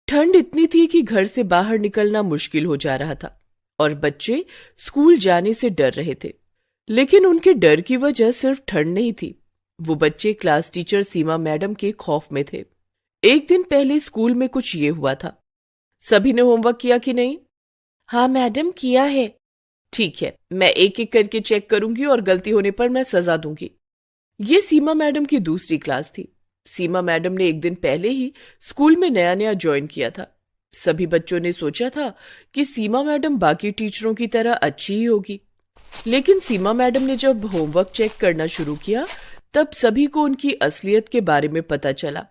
ठंड इतनी थी कि घर से बाहर निकलना मुश्किल हो जा रहा था और बच्चे स्कूल जाने से डर रहे थे। लेकिन उनके डर की वजह सिर्फ ठंड नहीं थी, वो बच्चे क्लास टीचर सीमा मैडम के खौफ में थे। एक दिन पहले स्कूल में कुछ ये हुआ था। सभी ने होमवर्क किया कि नहीं? हाँ मैडम, किया है। ठीक है, मैं एक एक करके चेक करूंगी और गलती होने पर मैं सजा दूंगी। ये सीमा मैडम की दूसरी क्लास थी। सीमा मैडम ने एक दिन पहले ही स्कूल में नया नया ज्वाइन किया था। सभी बच्चों ने सोचा था कि सीमा मैडम बाकी टीचरों की तरह अच्छी ही होगी। लेकिन सीमा मैडम ने जब होमवर्क चेक करना शुरू किया तब सभी को उनकी असलियत के बारे में पता चला।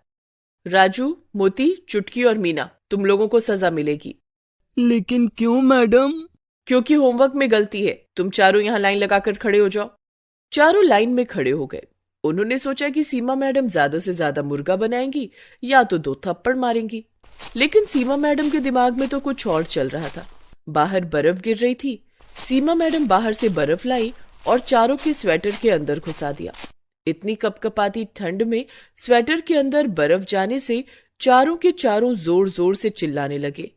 राजू, मोती, चुटकी और मीना, तुम लोगों को सजा मिलेगी। लेकिन क्यों मैडम? क्योंकि होमवर्क में गलती है। तुम चारों यहाँ लाइन लगाकर खड़े हो जाओ। चारों लाइन में खड़े हो गए। उन्होंने सोचा कि सीमा मैडम ज्यादा से ज्यादा मुर्गा बनाएंगी या तो 2 थप्पड़ मारेंगी। लेकिन सीमा मैडम के दिमाग में तो कुछ और चल रहा था। बाहर बर्फ गिर रही थी। सीमा मैडम बाहर से बर्फ लाई और चारों के स्वेटर के अंदर घुसा दिया। इतनी कपकपाती ठंड में स्वेटर के अंदर बर्फ जाने से चारों के चारों जोर जोर से चिल्लाने लगे।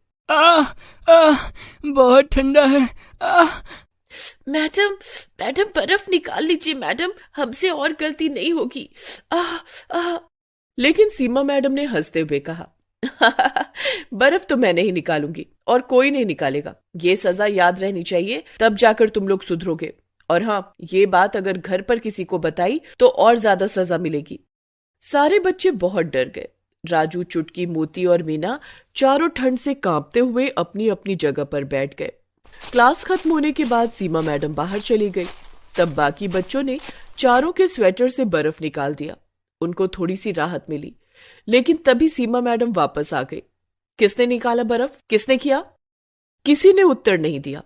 बहुत ठंडा है। मैडम, मैडम बर्फ निकाल लीजिए मैडम, हमसे और गलती नहीं होगी। लेकिन सीमा मैडम ने हंसते हुए कहा, बर्फ तो मैं नहीं निकालूंगी और कोई नहीं निकालेगा। ये सजा याद रहनी चाहिए, तब जाकर तुम लोग सुधरोगे। और हाँ, ये बात अगर घर पर किसी को बताई तो और ज्यादा सजा मिलेगी। सारे बच्चे बहुत डर गए। राजू, चुटकी, मोती और मीना चारों ठंड से कांपते हुए अपनी अपनी जगह पर बैठ गए। क्लास खत्म होने के बाद सीमा मैडम बाहर चली गई। तब बाकी बच्चों ने चारों के स्वेटर से बर्फ निकाल दिया। उनको थोड़ी सी राहत मिली। लेकिन तभी सीमा मैडम वापस आ गई। किसने निकाला बर्फ? किसने किया? किसी ने उत्तर नहीं दिया।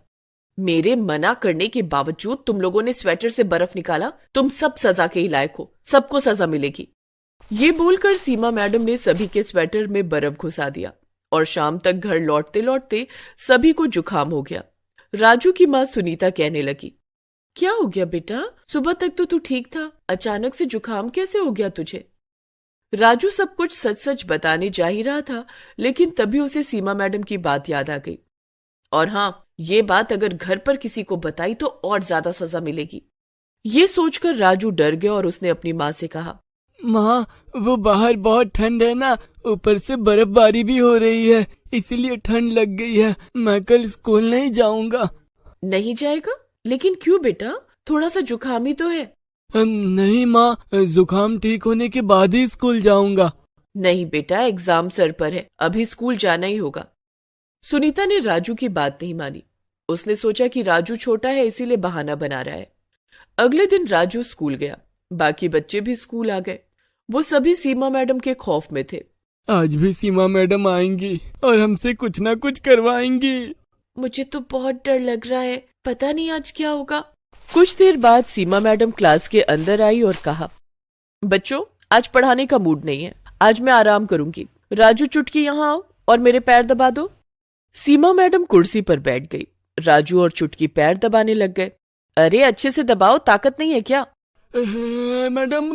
मेरे मना करने के बावजूद तुम लोगों ने स्वेटर से बर्फ निकाला। तुम सब सजा के ही लायक हो, सबको सजा मिलेगी। ये बोलकर सीमा मैडम ने सभी के स्वेटर में बर्फ घुसा दिया और शाम तक घर लौटते लौटते सभी को जुकाम हो गया। राजू की माँ सुनीता कहने लगी, क्या हो गया बेटा? सुबह तक तो तू ठीक था, अचानक से जुकाम कैसे हो गया तुझे? राजू सब कुछ सच सच बताने जा ही रहा था, लेकिन तभी उसे सीमा मैडम की बात याद आ गई। और हाँ, ये बात अगर घर पर किसी को बताई तो और ज्यादा सजा मिलेगी। ये सोचकर राजू डर गया और उसने अपनी माँ से कहा, माँ, वो बाहर बहुत ठंड है ना, ऊपर से बर्फबारी भी हो रही है, इसीलिए ठंड लग गई है। मैं कल स्कूल नहीं जाऊंगा। नहीं जाएगा? लेकिन क्यों बेटा? थोड़ा सा जुकाम ही तो है। नहीं माँ, जुकाम ठीक होने के बाद ही स्कूल जाऊंगा। नहीं बेटा, एग्जाम सर पर है, अभी स्कूल जाना ही होगा। सुनीता ने राजू की बात नहीं मानी। उसने सोचा कि राजू छोटा है इसीलिए बहाना बना रहा है। अगले दिन राजू स्कूल गया। बाकी बच्चे भी स्कूल आ गए। वो सभी सीमा मैडम के खौफ में थे। आज भी सीमा मैडम आएंगी और हमसे कुछ ना कुछ करवाएंगी। मुझे तो बहुत डर लग रहा है, पता नहीं आज क्या होगा। कुछ देर बाद सीमा मैडम क्लास के अंदर आई और कहा, बच्चों, आज पढ़ाने का मूड नहीं है, आज मैं आराम करूंगी। राजू, चुटकी यहाँ आओ और मेरे पैर दबा दो। सीमा मैडम कुर्सी पर बैठ गई। राजू और चुटकी पैर दबाने लग गए। अरे अच्छे से दबाओ, ताकत नहीं है क्या? मैडम,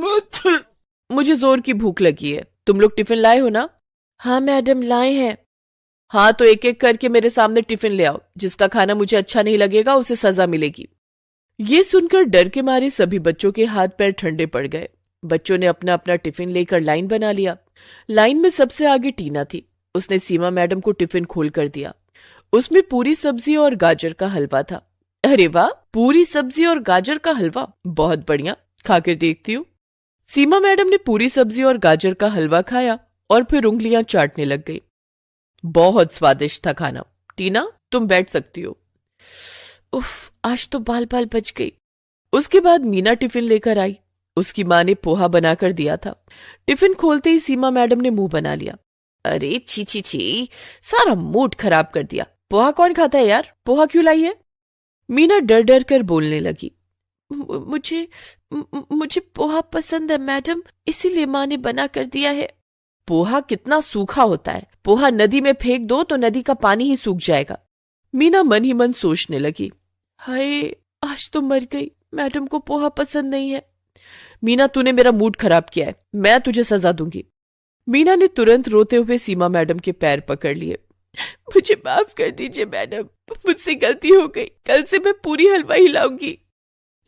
मुझे जोर की भूख लगी है। तुम लोग टिफिन लाए हो ना? हाँ मैडम, लाए हैं। हाँ तो एक एक करके मेरे सामने टिफिन ले आओ। जिसका खाना मुझे अच्छा नहीं लगेगा उसे सजा मिलेगी। ये सुनकर डर के मारे सभी बच्चों के हाथ पैर ठंडे पड़ गए। बच्चों ने अपना अपना टिफिन लेकर लाइन बना लिया। लाइन में सबसे आगे टीना थी। उसने सीमा मैडम को टिफिन खोल कर दिया। उसमें पूरी सब्जी और गाजर का हलवा था। अरे वाह, पूरी सब्जी और गाजर का हलवा, बहुत बढ़िया, खाकर देखती हूँ। सीमा मैडम ने पूरी सब्जी और गाजर का हलवा खाया और फिर उंगलियां चाटने लग गई। बहुत स्वादिष्ट था खाना। टीना, तुम बैठ सकती हो। उफ, आज तो बाल बाल बच गई। उसके बाद मीना टिफिन लेकर आई। उसकी माँ ने पोहा बनाकर दिया था। टिफिन खोलते ही सीमा मैडम ने मुंह बना लिया। अरे छी छी छी, सारा मूड खराब कर दिया। पोहा कौन खाता है यार? पोहा क्यों लाई है? मीना डर डर कर बोलने लगी, मुझे पोहा पसंद है मैडम, इसीलिए माँ ने बना कर दिया है। पोहा कितना सूखा होता है, पोहा नदी में फेंक दो तो नदी का पानी ही सूख जाएगा। मीना मन ही मन सोचने लगी, हाय आज तो मर गई, मैडम को पोहा पसंद नहीं है। मीना, तूने मेरा मूड खराब किया है, मैं तुझे सजा दूंगी। मीना ने तुरंत रोते हुए सीमा मैडम के पैर पकड़ लिए। मुझे माफ कर दीजिए मैडम, मुझसे गलती हो गई, कल से मैं पूरी हलवा हिलाऊंगी।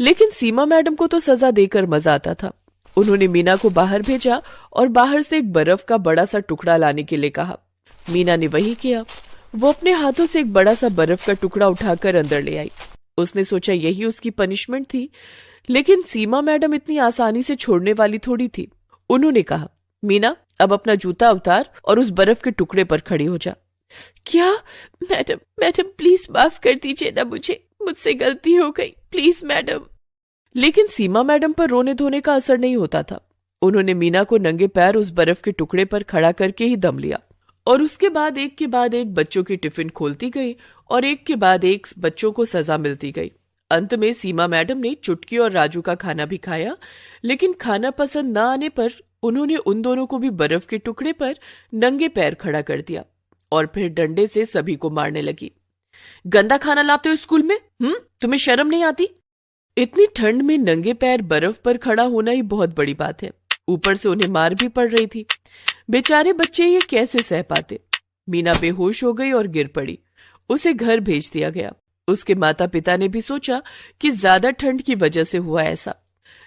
लेकिन सीमा मैडम को तो सजा देकर मजा आता था। उन्होंने मीना को बाहर भेजा और बाहर से एक बर्फ का बड़ा सा टुकड़ा लाने के लिए कहा। मीना ने वही किया। वो अपने हाथों से एक बड़ा सा बर्फ का टुकड़ा उठाकर अंदर ले आई। उसने सोचा यही उसकी पनिशमेंट थी, लेकिन सीमा मैडम इतनी आसानी से छोड़ने वाली थोड़ी थी। उन्होंने कहा, मीना अब अपना जूता उतार और उस बर्फ के टुकड़े पर खड़ी हो जा। क्या? मैडम प्लीज माफ कर दीजिए ना मुझसे गलती हो गई, प्लीज मैडम। लेकिन सीमा मैडम पर रोने धोने का असर नहीं होता था। उन्होंने मीना को नंगे पैर उस बर्फ के टुकड़े पर खड़ा करके ही दम लिया और उसके बाद एक के बाद एक बच्चों की टिफिन खोलती गई और एक के बाद एक बच्चों को सजा मिलती गई। अंत में सीमा मैडम ने चुटकी और राजू का खाना भी खाया, लेकिन खाना पसंद न आने पर उन्होंने उन दोनों को भी बर्फ के टुकड़े पर नंगे पैर खड़ा कर दिया और फिर डंडे से सभी को मारने लगी। गंदा खाना लाते हो स्कूल में? तुम्हें शर्म नहीं आती? इतनी ठंड में नंगे पैर बर्फ पर खड़ा होना ही बहुत बड़ी बात है। ऊपर से उन्हें मार भी पड़ रही थी। बेचारे बच्चे ये कैसे सह पाते। मीना बेहोश हो गई और गिर पड़ी। उसे घर भेज दिया गया। उसके माता पिता ने भी सोचा कि ज्यादा ठंड की वजह से हुआ ऐसा,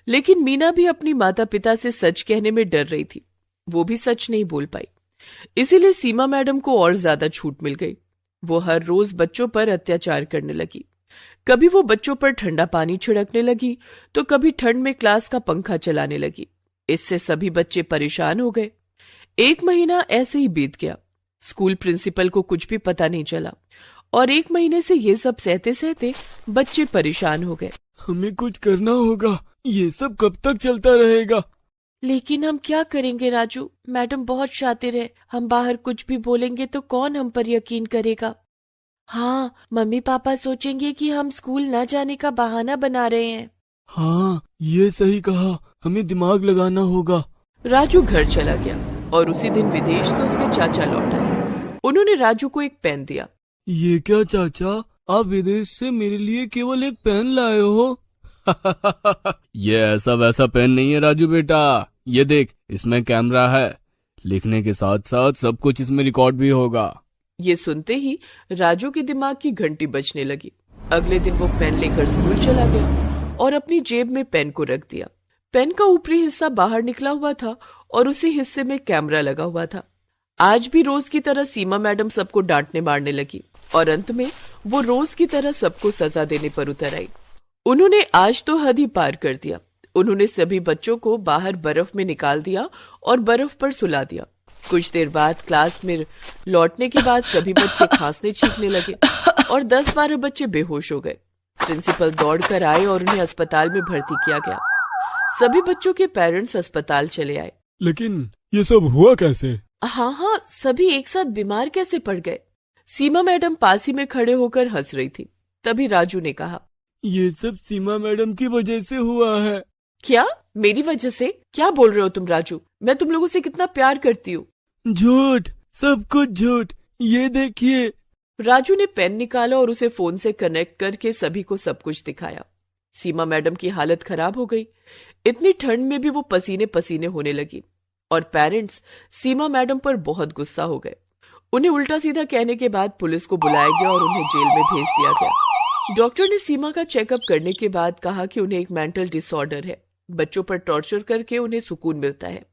लेकिन मीना भी अपनी माता पिता से सच कहने में डर रही थी। वो भी सच नहीं बोल पाई। इसीलिए सीमा मैडम को और ज्यादा छूट मिल गई। वो हर रोज बच्चों पर अत्याचार करने लगी। कभी वो बच्चों पर ठंडा पानी छिड़कने लगी तो कभी ठंड में क्लास का पंखा चलाने लगी। इससे सभी बच्चे परेशान हो गए। 1 महीना ऐसे ही बीत गया। स्कूल प्रिंसिपल को कुछ भी पता नहीं चला और 1 महीने से ये सब सहते सहते बच्चे परेशान हो गए। हमें कुछ करना होगा, ये सब कब तक चलता रहेगा? लेकिन हम क्या करेंगे राजू? मैडम बहुत शातिर है। हम बाहर कुछ भी बोलेंगे तो कौन हम पर यकीन करेगा? हाँ, मम्मी पापा सोचेंगे कि हम स्कूल न जाने का बहाना बना रहे हैं। हाँ, ये सही कहा, हमें दिमाग लगाना होगा। राजू घर चला गया और उसी दिन विदेश से उसके चाचा लौट आए। उन्होंने राजू को एक पेन दिया। ये क्या चाचा, आप विदेश से मेरे लिए केवल एक पेन लाए हो? ये ऐसा वैसा पेन नहीं है राजू बेटा, ये देख, इसमें कैमरा है। लिखने के साथ साथ सब कुछ इसमें रिकॉर्ड भी होगा। ये सुनते ही राजू के दिमाग की घंटी बजने लगी। अगले दिन वो पेन लेकर स्कूल चला गया और अपनी जेब में पेन को रख दिया। पेन का ऊपरी हिस्सा बाहर निकला हुआ था और उसी हिस्से में कैमरा लगा हुआ था। आज भी रोज की तरह सीमा मैडम सबको डांटने मारने लगी और अंत में वो रोज की तरह सबको सजा देने पर उतर आई। उन्होंने आज तो हद ही पार कर दिया। उन्होंने सभी बच्चों को बाहर बर्फ में निकाल दिया और बर्फ पर सुला दिया। कुछ देर बाद क्लास में लौटने के बाद सभी बच्चे खांसने छींकने लगे और 10-12 बच्चे बेहोश हो गए। प्रिंसिपल दौड़कर आए और उन्हें अस्पताल में भर्ती किया गया। सभी बच्चों के पेरेंट्स अस्पताल चले आए। लेकिन ये सब हुआ कैसे? हाँ, सभी एक साथ बीमार कैसे पड़ गए? सीमा मैडम पास ही में खड़े होकर हंस रही थी। तभी राजू ने कहा, ये सब सीमा मैडम की वजह से हुआ है। क्या? मेरी वजह से? क्या बोल रहे हो तुम राजू? मैं तुम लोगों से कितना प्यार करती हूँ। झूठ, सब कुछ झूठ। ये देखिए। राजू ने पेन निकाला और उसे फोन से कनेक्ट करके सभी को सब कुछ दिखाया। सीमा मैडम की हालत खराब हो गई। इतनी ठंड में भी वो पसीने पसीने होने लगी और पेरेंट्स सीमा मैडम पर बहुत गुस्सा हो गए। उन्हें उल्टा सीधा कहने के बाद पुलिस को बुलाया गया और उन्हें जेल में भेज दिया गया। डॉक्टर ने सीमा का चेकअप करने के बाद कहा कि उन्हें एक मेंटल डिसऑर्डर है। बच्चों पर टॉर्चर करके उन्हें सुकून मिलता है।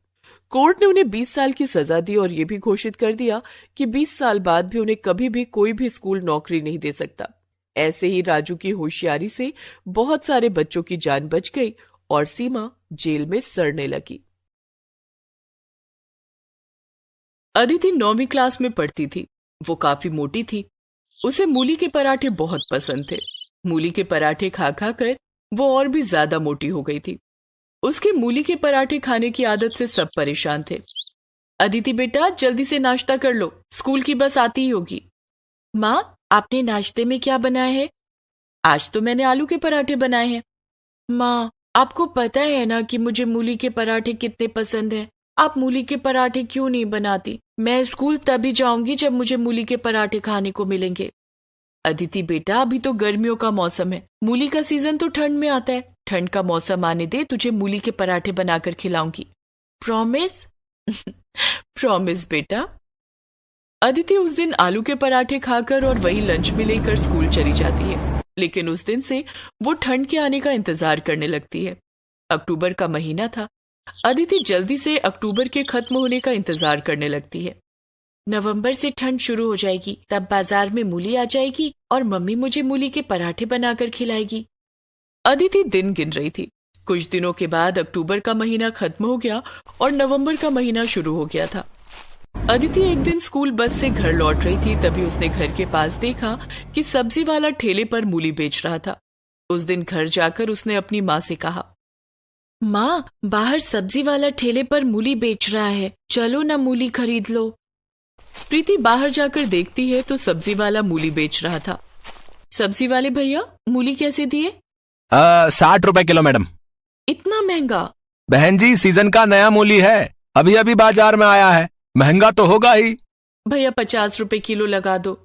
कोर्ट ने उन्हें 20 साल की सजा दी और ये भी घोषित कर दिया कि 20 साल बाद भी उन्हें कभी भी कोई भी स्कूल नौकरी नहीं दे सकता। ऐसे ही राजू की होशियारी से बहुत सारे बच्चों की जान बच गई और सीमा जेल में सड़ने लगी। अदिति 9वीं क्लास में पढ़ती थी। वो काफी मोटी थी। उसे मूली के पराठे बहुत पसंद थे। मूली के पराठे खा खा कर वो और भी ज्यादा मोटी हो गई थी। उसके मूली के पराठे खाने की आदत से सब परेशान थे। अदिति बेटा, जल्दी से नाश्ता कर लो, स्कूल की बस आती ही होगी। माँ, आपने नाश्ते में क्या बनाया है? आज तो मैंने आलू के पराठे बनाए हैं। माँ, आपको पता है ना कि मुझे मूली के पराठे कितने पसंद हैं। आप मूली के पराठे क्यों नहीं बनाती? मैं स्कूल तभी जाऊंगी जब मुझे मूली के पराठे खाने को मिलेंगे। अदिति बेटा, अभी तो गर्मियों का मौसम है। मूली का सीजन तो ठंड में आता है। ठंड का मौसम आने दे, तुझे मूली के पराठे बनाकर खिलाऊंगी। प्रॉमिस? प्रॉमिस बेटा। अदिति उस दिन आलू के पराठे खाकर और वही लंच में लेकर स्कूल चली जाती है, लेकिन उस दिन से वो ठंड के आने का इंतजार करने लगती है। अक्टूबर का महीना था। अदिति जल्दी से अक्टूबर के खत्म होने का इंतजार करने लगती है। नवंबर से ठंड शुरू हो जाएगी, तब बाजार में मूली आ जाएगी और मम्मी मुझे मूली के पराठे बनाकर खिलाएगी। अदिति दिन गिन रही थी। कुछ दिनों के बाद अक्टूबर का महीना खत्म हो गया और नवंबर का महीना शुरू हो गया था। अदिति एक दिन स्कूल बस से घर लौट रही थी, तभी उसने घर के पास देखा कि सब्जी वाला ठेले पर मूली बेच रहा था। उस दिन घर जाकर उसने अपनी माँ से कहा, माँ, बाहर सब्जी वाला ठेले पर मूली बेच रहा है, चलो ना मूली खरीद लो। प्रीति बाहर जाकर देखती है तो सब्जी वाला मूली बेच रहा था। सब्जी वाले भैया, मूली कैसे दिए? 60 रुपए किलो मैडम। इतना महंगा? बहन जी, सीजन का नया मूली है, अभी अभी बाजार में आया है, महंगा तो होगा ही। भैया 50 रुपए किलो लगा दो।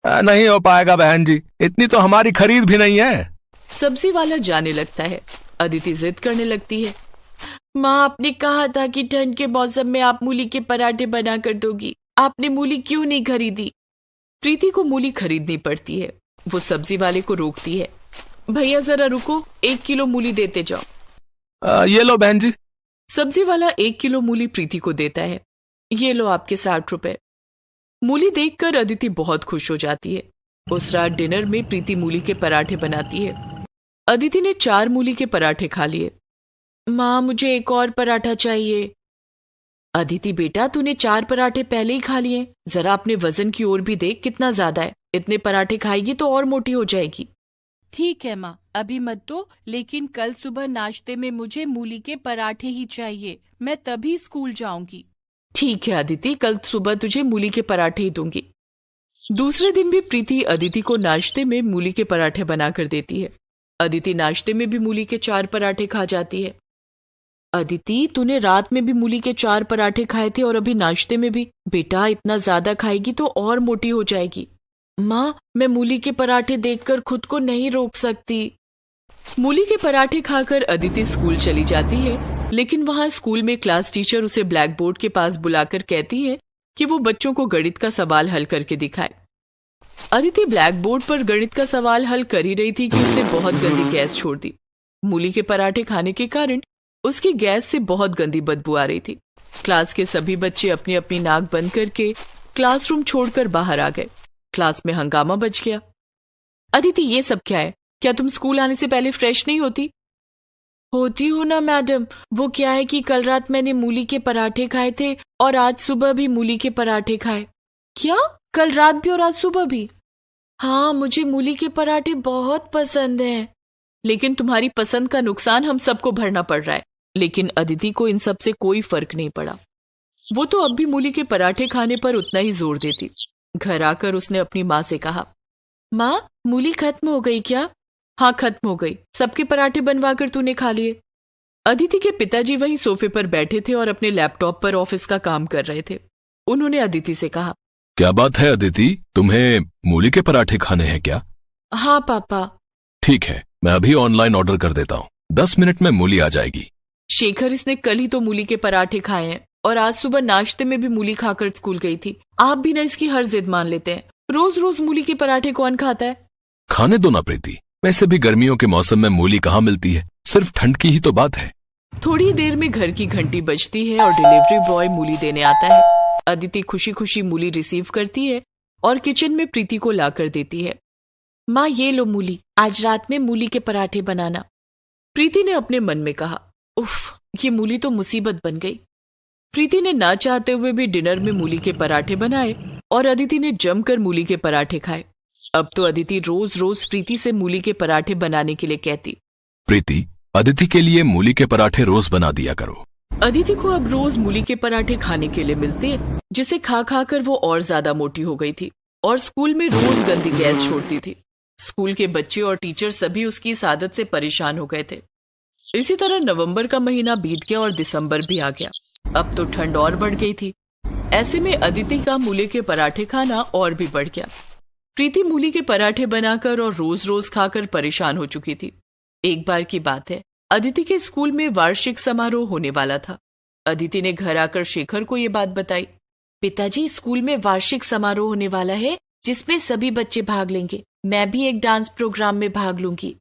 नहीं हो पाएगा बहन जी, इतनी तो हमारी खरीद भी नहीं है। सब्जी वाला जाने लगता है। अदिति जिद करने लगती है, माँ, आपने कहा था कि ठंड के मौसम में आप मूली के पराठे बना कर दोगी, आपने मूली क्यों नहीं खरीदी? प्रीति को मूली खरीदनी पड़ती है। वो सब्जी वाले को रोकती है, भैया जरा रुको, 1 किलो मूली देते जाओ। ये लो बहन जी। सब्जी वाला 1 किलो मूली प्रीति को देता है। ये लो आपके 60 रुपए। मूली देखकर अदिति बहुत खुश हो जाती है। उस रात डिनर में प्रीति मूली के पराठे बनाती है। अदिति ने 4 मूली के पराठे खा लिए। माँ, मुझे एक और पराठा चाहिए। अदिति बेटा, तूने 4 पराठे पहले ही खा लिए, जरा अपने वजन की ओर भी देख, कितना ज्यादा है। इतने पराठे खाएगी तो और मोटी हो जाएगी। ठीक है माँ, अभी मत दो, लेकिन कल सुबह नाश्ते में मुझे मूली के पराठे ही चाहिए, मैं तभी स्कूल जाऊंगी। ठीक है अदिति, कल सुबह तुझे मूली के पराठे ही दूंगी। दूसरे दिन भी प्रीति अदिति को नाश्ते में मूली के पराठे बनाकर देती है। अदिति नाश्ते में भी मूली के 4 पराठे खा जाती है। अदिति, तूने रात में भी मूली के 4 पराठे खाए थे और अभी नाश्ते में भी। बेटा, इतना ज्यादा खाएगी तो और मोटी हो जाएगी। माँ, मैं मूली के पराठे देखकर खुद को नहीं रोक सकती। मूली के पराठे खाकर अदिति स्कूल चली जाती है, लेकिन वहां स्कूल में क्लास टीचर उसे ब्लैक बोर्ड के पास बुलाकर कहती है कि वो बच्चों को गणित का सवाल हल करके दिखाए। अदिति ब्लैक बोर्ड पर गणित का सवाल हल कर ही रही थी कि उसने बहुत गंदी गैस छोड़ दी। मूली के पराठे खाने के कारण उसकी गैस से बहुत गंदी बदबू आ रही थी। क्लास के सभी बच्चे अपनी अपनी नाक बंद करके क्लासरूम छोड़कर बाहर आ गए। क्लास में हंगामा बच गया। अदिति, ये सब क्या है? क्या तुम स्कूल आने से पहले फ्रेश नहीं होती? होती हो ना मैडम, वो क्या है कि कल रात मैंने मूली के पराठे खाए थे और आज सुबह भी मूली के पराठे खाए। क्या? कल रात भी और आज सुबह भी? हाँ, मुझे मूली के पराठे बहुत पसंद हैं। लेकिन तुम्हारी पसंद का नुकसान हम सबको भरना पड़ रहा है। लेकिन अदिति को इन सब से कोई फर्क नहीं पड़ा। वो तो अब भी मूली के पराठे खाने पर उतना ही जोर देती। घर आकर उसने अपनी माँ से कहा, माँ, मूली खत्म हो गई क्या? हाँ, खत्म हो गई, सबके पराठे बनवाकर तूने खा लिए। अदिति के पिताजी वहीं सोफे पर बैठे थे और अपने लैपटॉप पर ऑफिस का काम कर रहे थे। उन्होंने अदिति से कहा, क्या बात है अदिति, तुम्हें मूली के पराठे खाने हैं क्या? हाँ पापा। ठीक है, मैं अभी ऑनलाइन ऑर्डर कर देता हूँ, 10 मिनट में मूली आ जाएगी। शेखर, इसने कल ही तो मूली के पराठे खाए हैं और आज सुबह नाश्ते में भी मूली खाकर स्कूल गई थी। आप भी ना इसकी हर जिद मान लेते हैं। रोज रोज मूली के पराठे कौन खाता है? खाने दो ना प्रीति, वैसे भी गर्मियों के मौसम में मूली कहाँ मिलती है, सिर्फ ठंड की ही तो बात है। थोड़ी देर में घर की घंटी बजती है और डिलीवरी बॉय मूली देने आता है। अदिति खुशी खुशी मूली रिसीव करती है और किचन में प्रीति को लाकर देती है। माँ, ये लो मूली, आज रात में मूली के पराठे बनाना। प्रीति ने अपने मन में कहा, उफ, ये मूली तो मुसीबत बन गई। प्रीति ने ना चाहते हुए भी डिनर में मूली के पराठे बनाए और अदिति ने जमकर मूली के पराठे खाए। अब तो अदिति रोज रोज प्रीति से मूली के पराठे बनाने के लिए कहती, प्रीति, अदिति के लिए मूली के पराठे रोज बना दिया करो। अदिति को अब रोज मूली के पराठे खाने के लिए मिलते, जिसे खा खा कर वो और ज्यादा मोटी हो गई थी और स्कूल में रोज गंदी गैस छोड़ती थी। स्कूल के बच्चे और टीचर सभी उसकी इस आदत से परेशान हो गए थे। इसी तरह नवंबर का महीना बीत गया और दिसंबर भी आ गया। अब तो ठंड और बढ़ गई थी। ऐसे में अदिति का मूली के पराठे खाना और भी बढ़ गया। प्रीति मूली के पराठे बनाकर और रोज रोज खाकर परेशान हो चुकी थी। एक बार की बात है, अदिति के स्कूल में वार्षिक समारोह होने वाला था। अदिति ने घर आकर शेखर को ये बात बताई। पिताजी, स्कूल में वार्षिक समारोह होने वाला है जिसमें सभी बच्चे भाग लेंगे। मैं भी एक डांस प्रोग्राम में भाग लूंगी।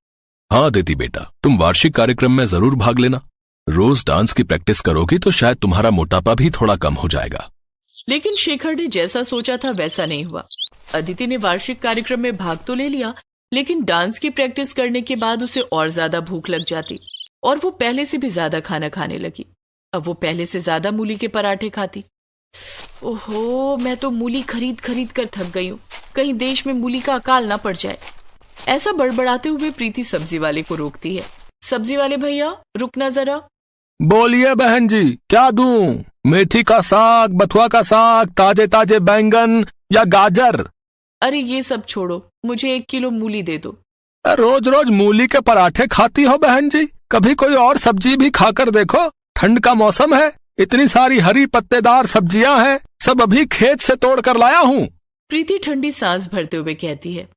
हाँ अदिति बेटा, तुम वार्षिक कार्यक्रम में जरूर भाग लेना। रोज डांस की प्रैक्टिस करोगी तो शायद तुम्हारा मोटापा भी थोड़ा कम हो जाएगा। लेकिन शेखर ने जैसा सोचा था वैसा नहीं हुआ। अदिति ने वार्षिक कार्यक्रम में भाग तो ले लिया, लेकिन डांस की प्रैक्टिस करने के बाद उसे और ज्यादा भूख लग जाती और वो पहले से भी ज्यादा खाना खाने लगी। अब वो पहले से ज्यादा मूली के पराठे खाती। ओहो, मैं तो मूली खरीद खरीद कर थक गई हूँ, कहीं देश में मूली का अकाल ना पड़ जाए। ऐसा बड़बड़ाते हुए प्रीति सब्जी वाले को रोकती है। सब्जी वाले भैया, रुकना जरा। बोलिए बहन जी, क्या दूं? मेथी का साग, बथुआ का साग, ताजे ताजे बैंगन या गाजर? अरे ये सब छोड़ो, मुझे 1 किलो मूली दे दो। रोज रोज मूली के पराठे खाती हो बहन जी? कभी कोई और सब्जी भी खाकर देखो। ठंड का मौसम है, इतनी सारी हरी पत्तेदार सब्जियां हैं, सब अभी खेत से तोड़ कर लाया हूँ। प्रीति ठंडी सांस भरते हुए कहती है,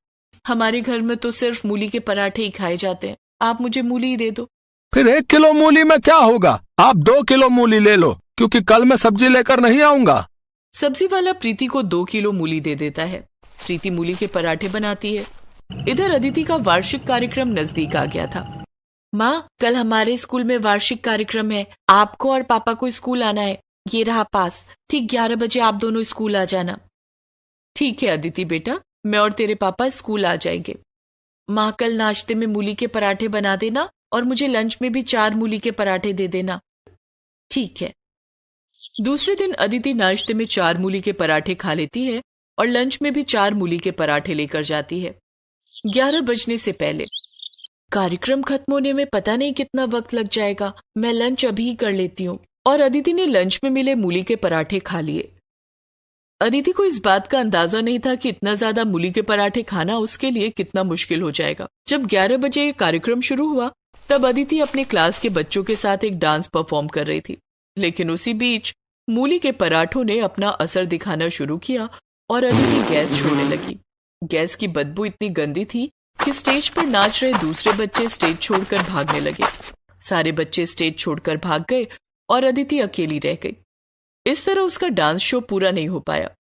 हमारे घर में तो सिर्फ मूली के पराठे ही खाए जाते हैं, आप मुझे मूली ही दे दो। फिर 1 किलो मूली में क्या होगा? आप 2 किलो मूली ले लो, क्योंकि कल मैं सब्जी लेकर नहीं आऊंगा। सब्जी वाला प्रीति को 2 किलो मूली दे देता है। प्रीति मूली के पराठे बनाती है। इधर अदिति का वार्षिक कार्यक्रम नजदीक आ गया था। माँ, कल हमारे स्कूल में वार्षिक कार्यक्रम है, आपको और पापा को स्कूल आना है। ये रहा पास, ठीक 11 बजे आप दोनों स्कूल आ जाना। ठीक है अदिति बेटा, मैं और तेरे पापा स्कूल आ जाएंगे। माँ, कल नाश्ते में मूली के पराठे बना देना और मुझे लंच में भी 4 मूली के पराठे दे देना। ठीक है। दूसरे दिन अदिति नाश्ते में 4 मूली के पराठे खा लेती है और लंच में भी 4 मूली के पराठे लेकर जाती है 11 बजने से पहले। कार्यक्रम खत्म होने में पता नहीं कितना वक्त लग जाएगा, मैं लंच अभी ही कर लेती हूँ। और अदिति ने लंच में मिले मूली के पराठे खा लिए। अदिति को इस बात का अंदाजा नहीं था कि इतना ज्यादा मूली के पराठे खाना उसके लिए कितना मुश्किल हो जाएगा। जब 11 बजे कार्यक्रम शुरू हुआ तब अदिति अपने क्लास के बच्चों के साथ एक डांस परफॉर्म कर रही थी, लेकिन उसी बीच मूली के पराठों ने अपना असर दिखाना शुरू किया और अदिति गैस छोड़ने लगी। गैस की बदबू इतनी गंदी थी कि स्टेज पर नाच रहे दूसरे बच्चे स्टेज छोड़कर भागने लगे। सारे बच्चे स्टेज छोड़कर भाग गए और अदिति अकेली रह गई। इस तरह उसका डांस शो पूरा नहीं हो पाया।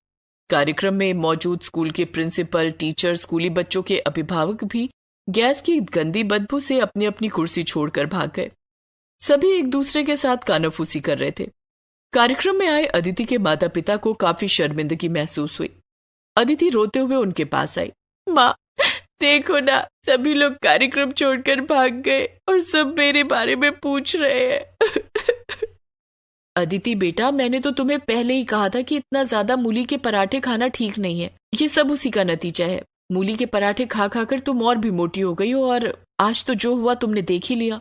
कार्यक्रम में मौजूद स्कूल के प्रिंसिपल, टीचर, स्कूली बच्चों के अभिभावक भी गैस की गंदी बदबू से अपनी अपनी कुर्सी छोड़कर भाग गए। सभी एक दूसरे के साथ कानाफूसी कर रहे थे। कार्यक्रम में आए अदिति के माता पिता को काफी शर्मिंदगी महसूस हुई। अदिति रोते हुए उनके पास आई। माँ, देखो ना, सभी लोग कार्यक्रम छोड़कर भाग गए और सब मेरे बारे में पूछ रहे हैं। अदिति बेटा, मैंने तो तुम्हें पहले ही कहा था कि इतना ज्यादा मूली के पराठे खाना ठीक नहीं है। ये सब उसी का नतीजा है। मूली के पराठे खा खाकर तुम और भी मोटी हो गई हो और आज तो जो हुआ तुमने देख ही लिया।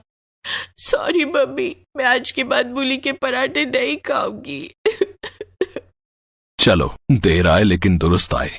सॉरी मम्मी, मैं आज के बाद मूली के पराठे नहीं खाऊंगी। चलो, देर आए लेकिन दुरुस्त आए।